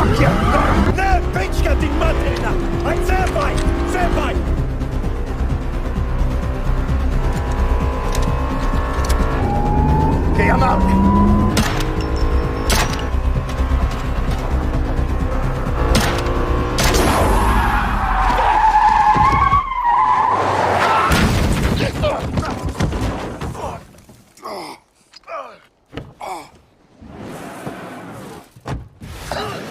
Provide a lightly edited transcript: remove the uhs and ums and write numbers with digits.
Fuck you! Ne, byczka, ty materna! A cefaj! Cefaj! Okay, I'm out.